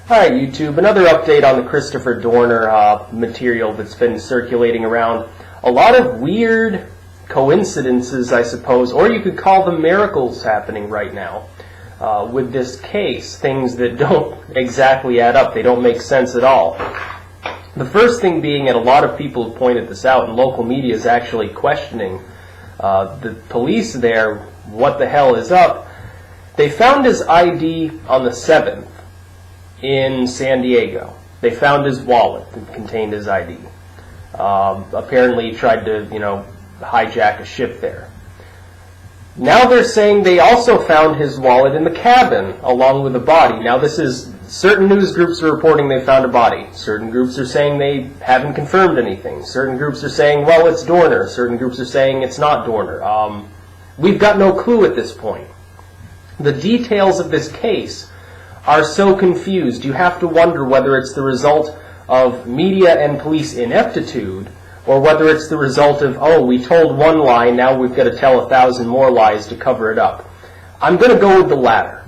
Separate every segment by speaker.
Speaker 1: Alright, YouTube, another update on the Christopher Dorner material that's been circulating around. A lot of weird coincidences, I suppose, or you could call them miracles happening right now with this case. Things that don't exactly add up. They don't make sense at all. The first thing being, and a lot of people have pointed this out, and local media is actually questioning the police there, what the hell is up. They found his ID on the 7th. In San Diego. They found his wallet that contained his ID. Apparently he tried to, hijack a ship there. Now they're saying they also found his wallet in the cabin along with the body. Now this is, certain news groups are reporting they found a body. Certain groups are saying they haven't confirmed anything. Certain groups are saying, well, it's Dorner. Certain groups are saying it's not Dorner. We've got no clue at this point. The details of this case are so confused, you have to wonder whether it's the result of media and police ineptitude, or whether it's the result of, oh, we told one lie, now we've got to tell 1,000 more lies to cover it up. I'm going to go with the latter,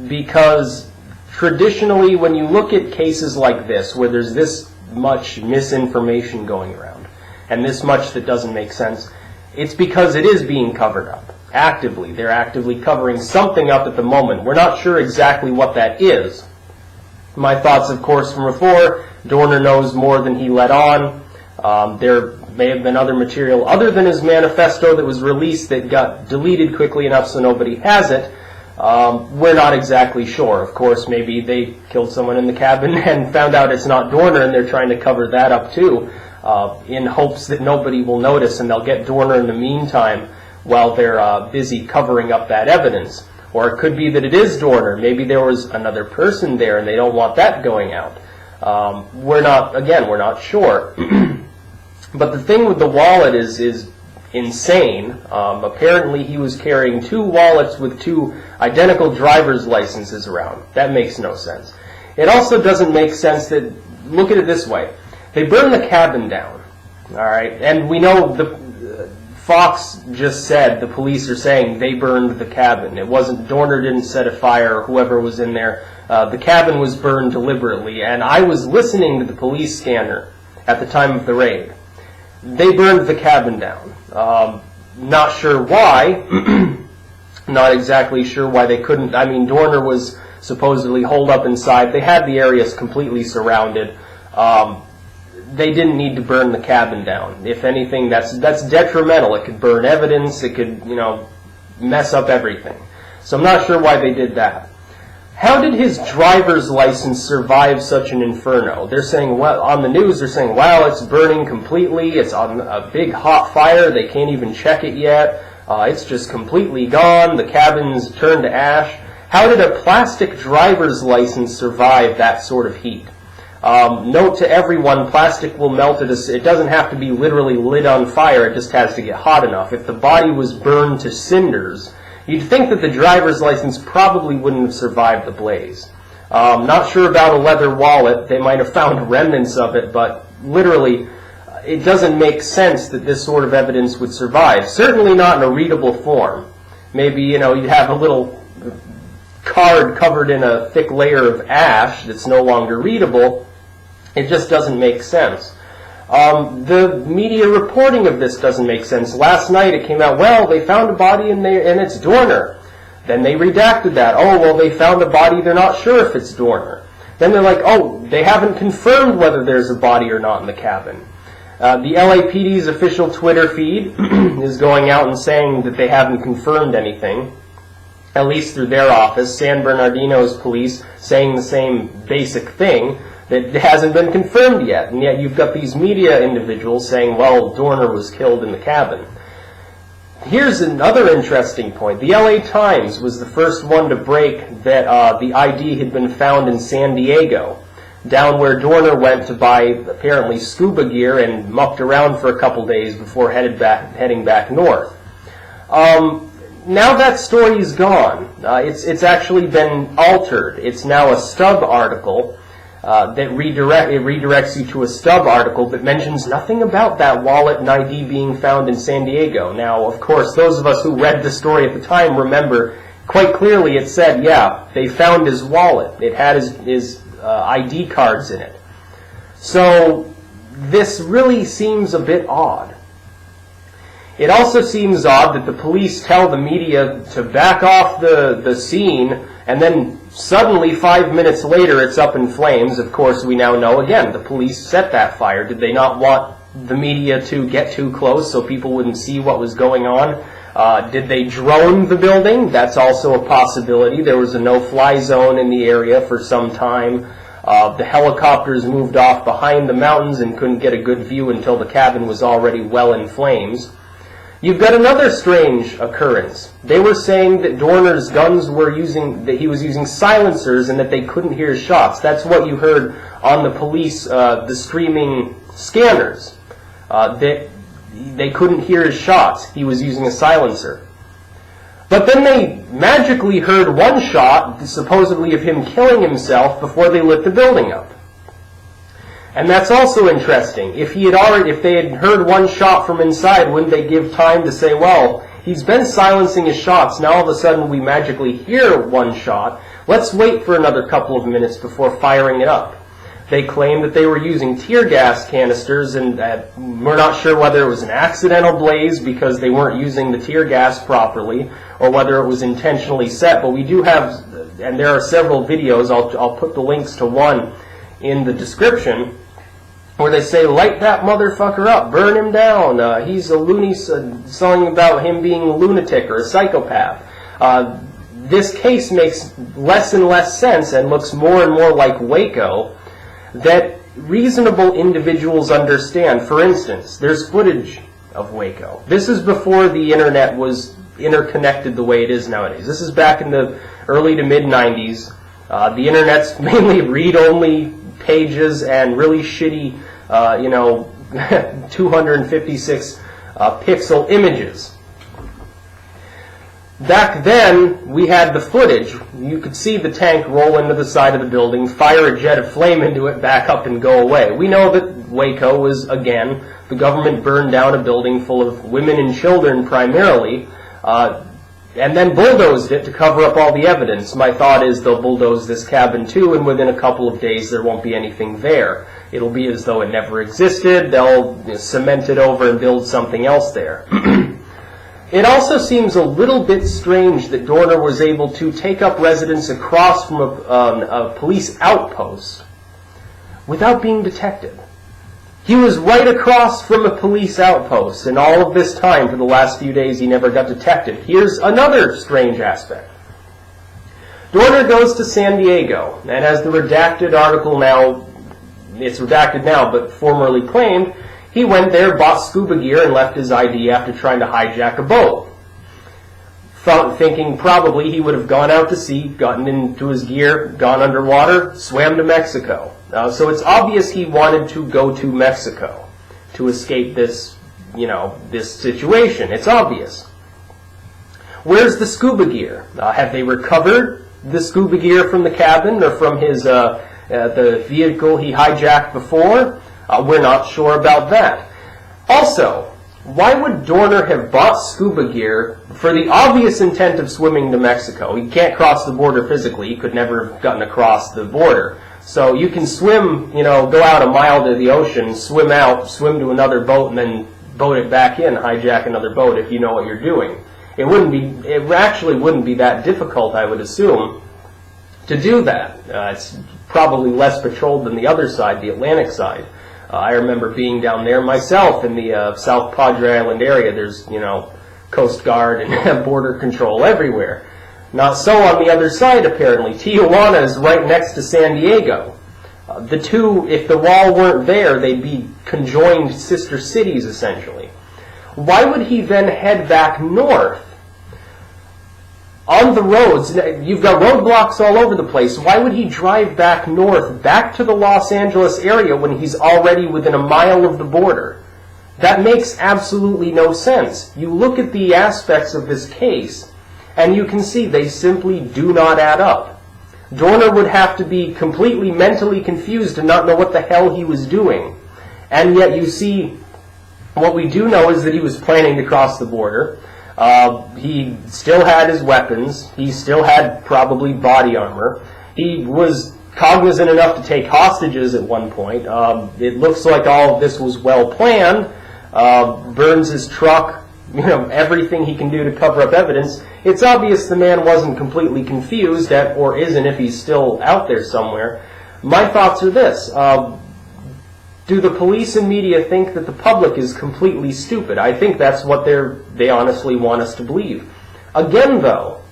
Speaker 1: because traditionally when you look at cases like this, where there's this much misinformation going around, and this much that doesn't make sense, it's because it is being covered up. Actively. They're actively covering something up at the moment. We're not sure exactly what that is. My thoughts, of course, from before, Dorner knows more than he let on. There may have been other material other than his manifesto that was released that got deleted quickly enough so nobody has it. We're not exactly sure. Of course, maybe they killed someone in the cabin and found out it's not Dorner and they're trying to cover that up too, in hopes that nobody will notice and they'll get Dorner in the meantime while they're busy covering up that evidence. Or it could be that it is Dorner. Maybe there was another person there and they don't want that going out. We're not sure. But the thing with the wallet is insane. Apparently he was carrying 2 wallets with 2 identical driver's licenses around. That makes no sense. It also doesn't make sense that, look at it this way. They burned the cabin down. Alright, and we know Fox just said, the police are saying they burned the cabin. It wasn't, Dorner didn't set a fire or whoever was in there. The cabin was burned deliberately, and I was listening to the police scanner at the time of the raid. They burned the cabin down. Not sure why. Not exactly sure why they couldn't. I mean, Dorner was supposedly holed up inside. They had the areas completely surrounded. They didn't need to burn the cabin down. If anything, that's detrimental. It could burn evidence. It could, mess up everything. So I'm not sure why they did that. How did his driver's license survive such an inferno? They're saying, well, on the news, they're saying, wow, it's burning completely. It's on a big hot fire. They can't even check it yet. It's just completely gone. The cabin's turned to ash. How did a plastic driver's license survive that sort of heat? Note to everyone, plastic will melt it doesn't have to be literally lit on fire, it just has to get hot enough. If the body was burned to cinders, you'd think that the driver's license probably wouldn't have survived the blaze. Not sure about a leather wallet, they might have found remnants of it, but literally, it doesn't make sense that this sort of evidence would survive. Certainly not in a readable form. Maybe, you'd have a little card covered in a thick layer of ash that's no longer readable. It just doesn't make sense. The media reporting of this doesn't make sense. Last night it came out, well, they found a body and it's Dorner. Then they redacted that. Oh, well, they found a body, they're not sure if it's Dorner. Then they're like, oh, they haven't confirmed whether there's a body or not in the cabin. The LAPD's official Twitter feed is going out and saying that they haven't confirmed anything, at least through their office. San Bernardino's police saying the same basic thing, that it hasn't been confirmed yet. And yet you've got these media individuals saying, well, Dorner was killed in the cabin. Here's another interesting point. The LA Times was the first one to break that the ID had been found in San Diego, down where Dorner went to buy, apparently, scuba gear and mucked around for a couple days before heading back north. Now that story's gone. It's actually been altered. It's now a stub article that redirects you to a stub article that mentions nothing about that wallet and ID being found in San Diego. Now, of course, those of us who read the story at the time remember quite clearly it said, yeah, they found his wallet. It had his ID cards in it. So this really seems a bit odd. It also seems odd that the police tell the media to back off the scene, and then suddenly 5 minutes later it's up in flames. Of course, we now know, again, the police set that fire. Did they not want the media to get too close so people wouldn't see what was going on? Did they drone the building? That's also a possibility. There was a no-fly zone in the area for some time. The helicopters moved off behind the mountains and couldn't get a good view until the cabin was already well in flames. You've got another strange occurrence. They were saying that Dorner's guns were that he was using silencers and that they couldn't hear shots. That's what you heard on the police, the streaming scanners. That they couldn't hear his shots. He was using a silencer. But then they magically heard one shot, supposedly of him killing himself, before they lit the building up. And that's also interesting. If they had heard one shot from inside, wouldn't they give time to say, well, he's been silencing his shots, now all of a sudden we magically hear one shot, let's wait for another couple of minutes before firing it up. They claim that they were using tear gas canisters, and we're not sure whether it was an accidental blaze because they weren't using the tear gas properly, or whether it was intentionally set. But we do have, and there are several videos, I'll put the links to one in the description, where they say, light that motherfucker up, burn him down, he's a loony, something about him being a lunatic or a psychopath. This case makes less and less sense and looks more and more like Waco that reasonable individuals understand. For instance, there's footage of Waco. This is before the internet was interconnected the way it is nowadays. This is back in the early to mid-90s. The internet's mainly read-only pages and really shitty, 256 pixel images. Back then, we had the footage. You could see the tank roll into the side of the building, fire a jet of flame into it, back up and go away. We know that Waco was, again, the government burned down a building full of women and children primarily, and then bulldozed it to cover up all the evidence. My thought is they'll bulldoze this cabin too, and within a couple of days there won't be anything there. It'll be as though it never existed. They'll cement it over and build something else there. It also seems a little bit strange that Dorner was able to take up residence across from a police outpost without being detected. He was right across from a police outpost, and all of this time, for the last few days, he never got detected. Here's another strange aspect. Dorner goes to San Diego, and as the redacted article now, it's redacted now, but formerly claimed, he went there, bought scuba gear, and left his ID after trying to hijack a boat. Thinking probably he would have gone out to sea, gotten into his gear, gone underwater, swam to Mexico. So it's obvious he wanted to go to Mexico to escape this, this situation. It's obvious. Where's the scuba gear? Have they recovered the scuba gear from the cabin or from his the vehicle he hijacked before? We're not sure about that. Also, why would Dorner have bought scuba gear for the obvious intent of swimming to Mexico? He can't cross the border physically. He could never have gotten across the border. So you can swim, go out a mile to the ocean, swim out, swim to another boat, and then boat it back in, hijack another boat if you know what you're doing. It actually wouldn't be that difficult, I would assume, to do that. It's probably less patrolled than the other side, the Atlantic side. I remember being down there myself in the South Padre Island area. There's, Coast Guard and border control everywhere. Not so on the other side, apparently. Tijuana is right next to San Diego. The two, if the wall weren't there, they'd be conjoined sister cities, essentially. Why would he then head back north? On the roads, you've got roadblocks all over the place. Why would he drive back north, back to the Los Angeles area when he's already within a mile of the border? That makes absolutely no sense. You look at the aspects of this case, and you can see they simply do not add up. Dorner would have to be completely mentally confused and not know what the hell he was doing. And yet you see, what we do know is that he was planning to cross the border. He still had his weapons. He still had probably body armor. He was cognizant enough to take hostages at one point. It looks like all of this was well planned. Burns his truck, everything he can do to cover up evidence. It's obvious the man wasn't completely confused, or isn't if he's still out there somewhere. My thoughts are this. Do the police and media think that the public is completely stupid? I think that's what they honestly want us to believe. Again, though,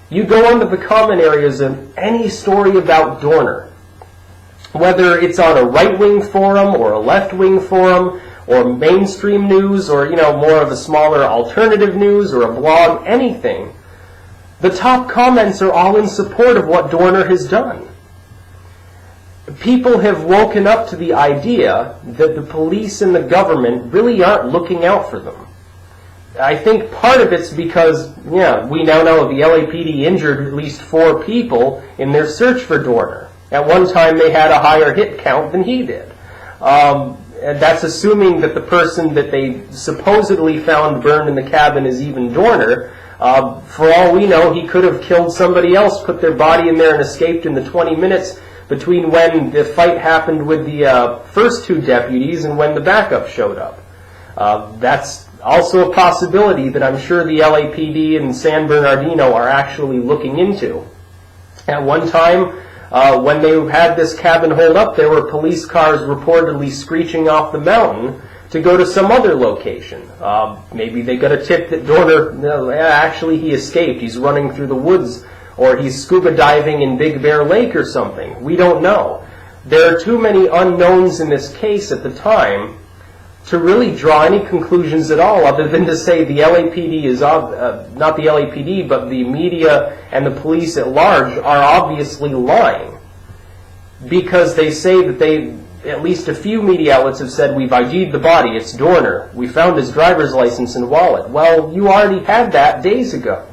Speaker 1: you go onto the comment areas of any story about Dorner, whether it's on a right-wing forum or a left-wing forum or mainstream news or, more of a smaller alternative news or a blog, anything, the top comments are all in support of what Dorner has done. People have woken up to the idea that the police and the government really aren't looking out for them. I think part of it's because, we now know the LAPD injured at least 4 people in their search for Dorner. At one time, they had a higher hit count than he did. And that's assuming that the person that they supposedly found burned in the cabin is even Dorner. For all we know, he could have killed somebody else, put their body in there, and escaped in the 20 minutes between when the fight happened with the first 2 deputies and when the backup showed up. That's also a possibility that I'm sure the LAPD and San Bernardino are actually looking into. At one time, when they had this cabin holed up, there were police cars reportedly screeching off the mountain to go to some other location. Maybe they got a tip that Dorner, actually he escaped, he's running through the woods, or he's scuba diving in Big Bear Lake or something. We don't know. There are too many unknowns in this case at the time to really draw any conclusions at all, other than to say the LAPD is, not the LAPD, but the media and the police at large are obviously lying. Because they say that at least a few media outlets have said, we've ID'd the body, it's Dorner. We found his driver's license and wallet. Well, you already had that days ago.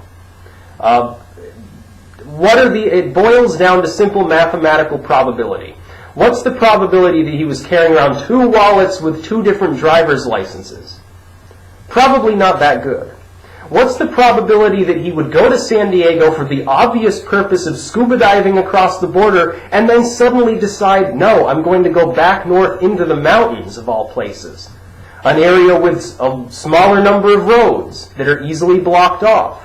Speaker 1: It boils down to simple mathematical probability. What's the probability that he was carrying around 2 wallets with 2 different driver's licenses? Probably not that good. What's the probability that he would go to San Diego for the obvious purpose of scuba diving across the border and then suddenly decide, no, I'm going to go back north into the mountains of all places? An area with a smaller number of roads that are easily blocked off.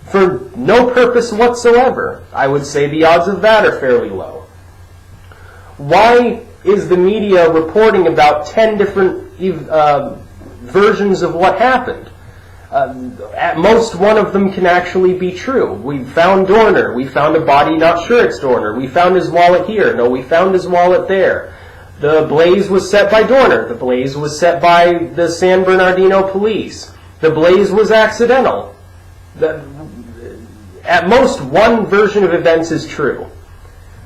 Speaker 1: For no purpose whatsoever. I would say the odds of that are fairly low. Why is the media reporting about 10 different versions of what happened? At most, one of them can actually be true. We found Dorner. We found a body, not sure it's Dorner. We found his wallet here. No, we found his wallet there. The blaze was set by Dorner. The blaze was set by the San Bernardino police. The blaze was accidental. At most, one version of events is true.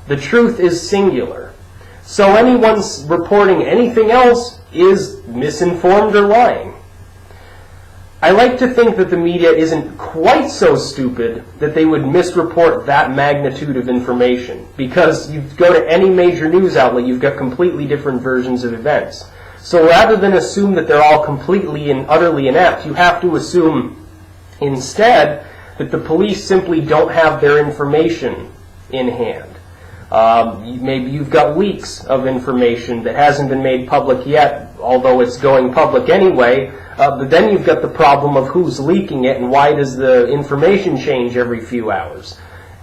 Speaker 1: The truth is singular. So anyone reporting anything else is misinformed or lying. I like to think that the media isn't quite so stupid that they would misreport that magnitude of information. Because you go to any major news outlet, you've got completely different versions of events. So rather than assume that they're all completely and utterly inept, you have to assume instead that the police simply don't have their information in hand. Maybe you've got leaks of information that hasn't been made public yet, although it's going public anyway. But then you've got the problem of who's leaking it and why does the information change every few hours.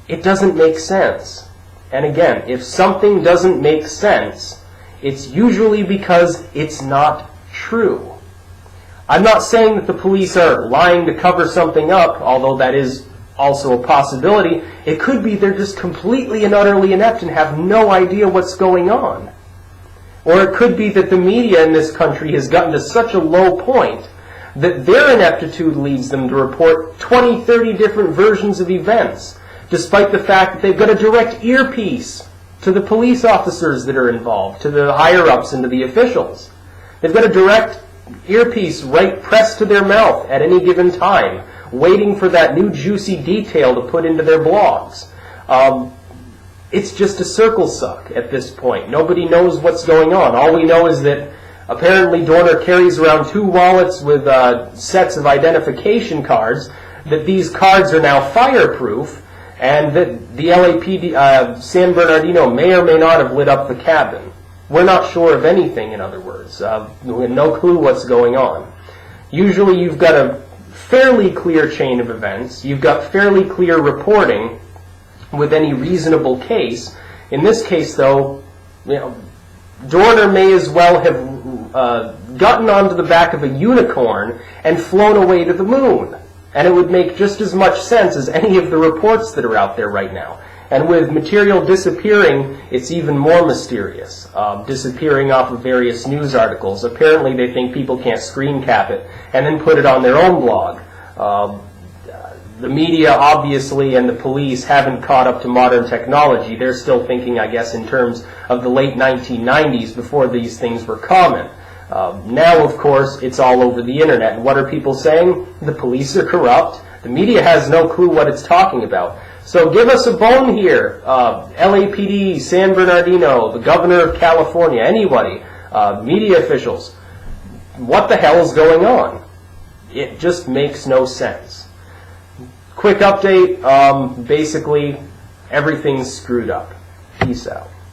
Speaker 1: It doesn't make sense. And again, if something doesn't make sense, it's usually because it's not true. I'm not saying that the police are lying to cover something up, although that is also a possibility. It could be they're just completely and utterly inept and have no idea what's going on. Or it could be that the media in this country has gotten to such a low point that their ineptitude leads them to report 20, 30 different versions of events, despite the fact that they've got a direct earpiece to the police officers that are involved, to the higher-ups and to the officials. They've got a direct earpiece right pressed to their mouth at any given time, waiting for that new juicy detail to put into their blogs. It's just a circle suck at this point. Nobody knows what's going on. All we know is that Apparently, Dorner carries around 2 wallets with sets of identification cards, that these cards are now fireproof, and that the LAPD, San Bernardino, may or may not have lit up the cabin. We're not sure of anything, in other words. We have no clue what's going on. Usually you've got a fairly clear chain of events. You've got fairly clear reporting with any reasonable case. In this case, though, Dorner may as well have gotten onto the back of a unicorn and flown away to the moon. And it would make just as much sense as any of the reports that are out there right now. And with material disappearing, it's even more mysterious. Disappearing off of various news articles. Apparently they think people can't screen cap it and then put it on their own blog. The media, obviously, and the police haven't caught up to modern technology. They're still thinking, I guess, in terms of the late 1990s, before these things were common. Now, of course, it's all over the internet. And what are people saying? The police are corrupt. The media has no clue what it's talking about. So give us a bone here. LAPD, San Bernardino, the governor of California, anybody, media officials. What the hell is going on? It just makes no sense. Quick update. Basically, everything's screwed up. Peace out.